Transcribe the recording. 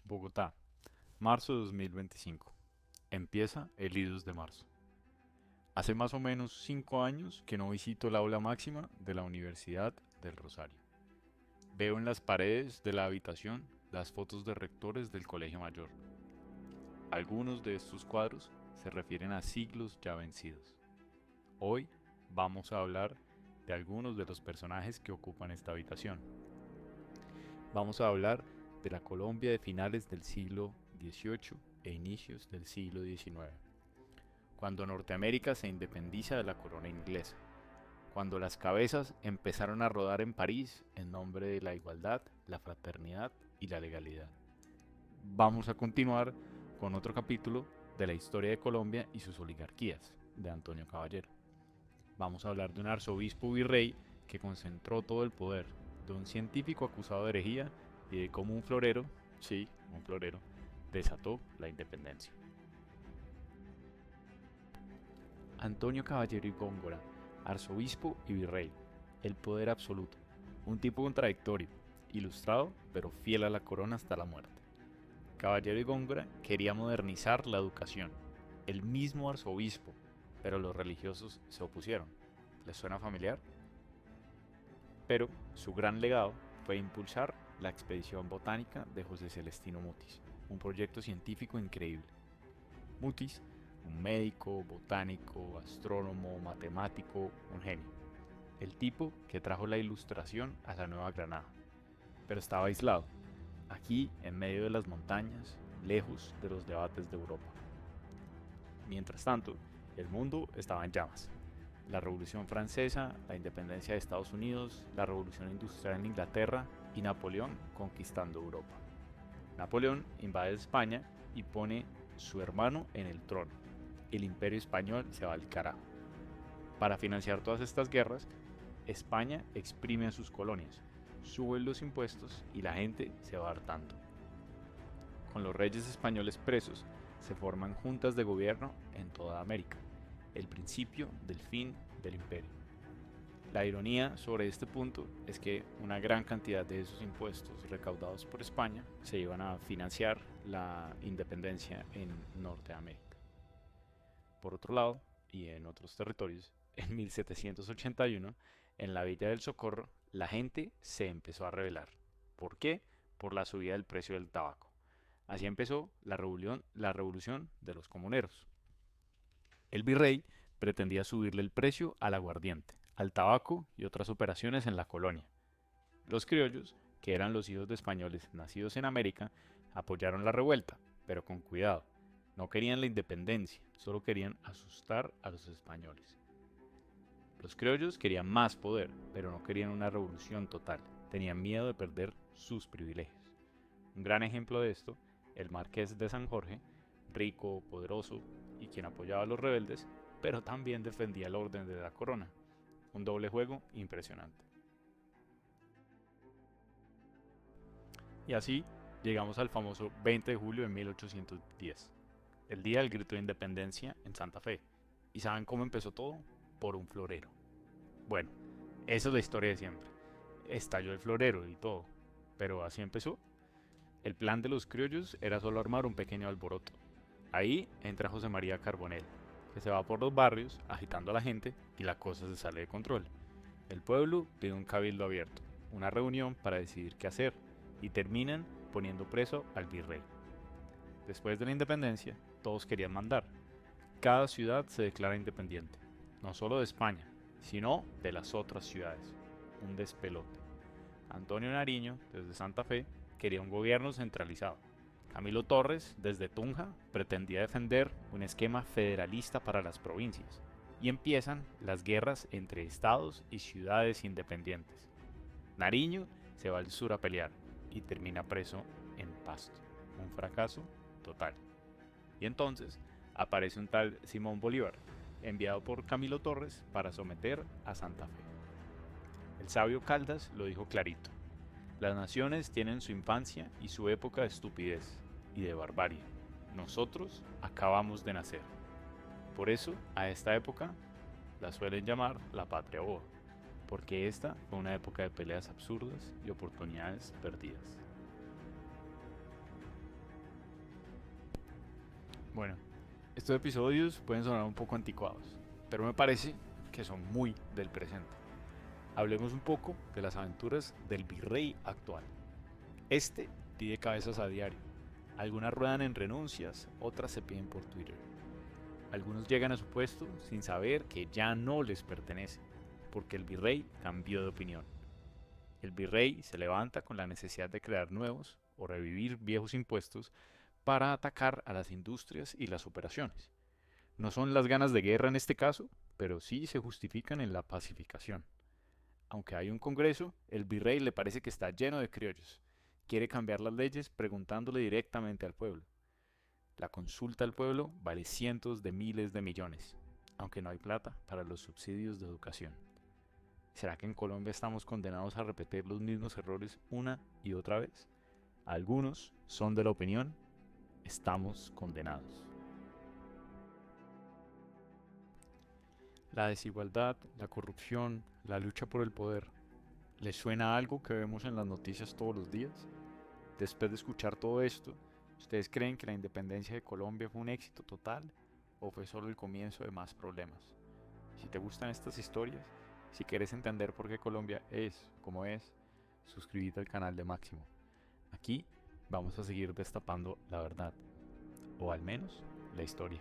Bogotá, marzo de 2025. Empieza el IDUS de marzo. Hace más o menos 5 años que no visito el aula máxima de la Universidad del Rosario. Veo en las paredes de la habitación las fotos de rectores del Colegio Mayor. Algunos de estos cuadros se refieren a siglos ya vencidos. Hoy vamos a hablar de algunos de los personajes que ocupan esta habitación. Vamos a hablar de la Colombia de finales del siglo XVIII e inicios del siglo XIX, cuando Norteamérica se independiza de la corona inglesa, cuando las cabezas empezaron a rodar en París en nombre de la igualdad, la fraternidad y la legalidad. Vamos a continuar con otro capítulo de la historia de Colombia y sus oligarquías, de Antonio Caballero. Vamos a hablar de un arzobispo virrey que concentró todo el poder, de un científico acusado de herejía y de cómo un florero, sí, un florero, desató la independencia. Antonio Caballero y Góngora, arzobispo y virrey, el poder absoluto, un tipo contradictorio, ilustrado pero fiel a la corona hasta la muerte. Caballero y Góngora quería modernizar la educación, el mismo arzobispo, pero los religiosos se opusieron. ¿Les suena familiar? Pero su gran legado fue impulsar la expedición botánica de José Celestino Mutis, un proyecto científico increíble. Mutis, un médico, botánico, astrónomo, matemático, un genio. El tipo que trajo la ilustración a la Nueva Granada. Pero estaba aislado, aquí en medio de las montañas, lejos de los debates de Europa. Mientras tanto, el mundo estaba en llamas. La Revolución Francesa, la independencia de Estados Unidos, la Revolución Industrial en Inglaterra y Napoleón conquistando Europa. Napoleón invade España y pone su hermano en el trono. El imperio español se va al carajo. Para financiar todas estas guerras, España exprime a sus colonias, sube los impuestos y la gente se va hartando. Con los reyes españoles presos, se forman juntas de gobierno en toda América, el principio del fin del imperio. La ironía sobre este punto es que una gran cantidad de esos impuestos recaudados por España se iban a financiar la independencia en Norteamérica. Por otro lado, y en otros territorios, en 1781, en la Villa del Socorro, la gente se empezó a rebelar. ¿Por qué? Por la subida del precio del tabaco. Así empezó la revolución de los comuneros. El virrey pretendía subirle el precio al aguardiente, al tabaco y otras operaciones en la colonia. Los criollos, que eran los hijos de españoles nacidos en América, apoyaron la revuelta, pero con cuidado. No querían la independencia, solo querían asustar a los españoles. Los criollos querían más poder, pero no querían una revolución total. Tenían miedo de perder sus privilegios. Un gran ejemplo de esto, el marqués de San Jorge, rico, poderoso y quien apoyaba a los rebeldes, pero también defendía el orden de la corona. Un doble juego impresionante. Y así llegamos al famoso 20 de julio de 1810, el día del grito de independencia en Santa Fe. ¿Y saben cómo empezó todo? Por un florero. Bueno, esa es la historia de siempre. Estalló el florero y todo, pero así empezó. El plan de los criollos era solo armar un pequeño alboroto. Ahí entra José María Carbonell, que se va por los barrios agitando a la gente y la cosa se sale de control. El pueblo pide un cabildo abierto, una reunión para decidir qué hacer, y terminan poniendo preso al virrey. Después de la independencia, todos querían mandar. Cada ciudad se declara independiente, no solo de España, sino de las otras ciudades. Un despelote. Antonio Nariño, desde Santa Fe, quería un gobierno centralizado. Camilo Torres, desde Tunja, pretendía defender un esquema federalista para las provincias. Y empiezan las guerras entre estados y ciudades independientes. Nariño se va al sur a pelear y termina preso en Pasto. Un fracaso total. Y entonces aparece un tal Simón Bolívar, enviado por Camilo Torres para someter a Santa Fe. El sabio Caldas lo dijo clarito. Las naciones tienen su infancia y su época de estupidez y de barbarie. Nosotros acabamos de nacer. Por eso, a esta época la suelen llamar la patria boba, porque esta fue una época de peleas absurdas y oportunidades perdidas. Bueno, estos episodios pueden sonar un poco anticuados, pero me parece que son muy del presente. Hablemos un poco de las aventuras del virrey actual. Este pide cabezas a diario. Algunas ruedan en renuncias, otras se piden por Twitter. Algunos llegan a su puesto sin saber que ya no les pertenece, porque el virrey cambió de opinión. El virrey se levanta con la necesidad de crear nuevos o revivir viejos impuestos para atacar a las industrias y las operaciones. No son las ganas de guerra en este caso, pero sí se justifican en la pacificación. Aunque hay un Congreso, el virrey le parece que está lleno de criollos. Quiere cambiar las leyes preguntándole directamente al pueblo. La consulta al pueblo vale cientos de miles de millones, aunque no hay plata para los subsidios de educación. ¿Será que en Colombia estamos condenados a repetir los mismos errores una y otra vez? Algunos son de la opinión, estamos condenados. La desigualdad, la corrupción, la lucha por el poder, ¿les suena algo que vemos en las noticias todos los días? Después de escuchar todo esto, ¿ustedes creen que la independencia de Colombia fue un éxito total o fue solo el comienzo de más problemas? Si te gustan estas historias, si quieres entender por qué Colombia es como es, suscríbete al canal de Máximo. Aquí vamos a seguir destapando la verdad, o al menos la historia.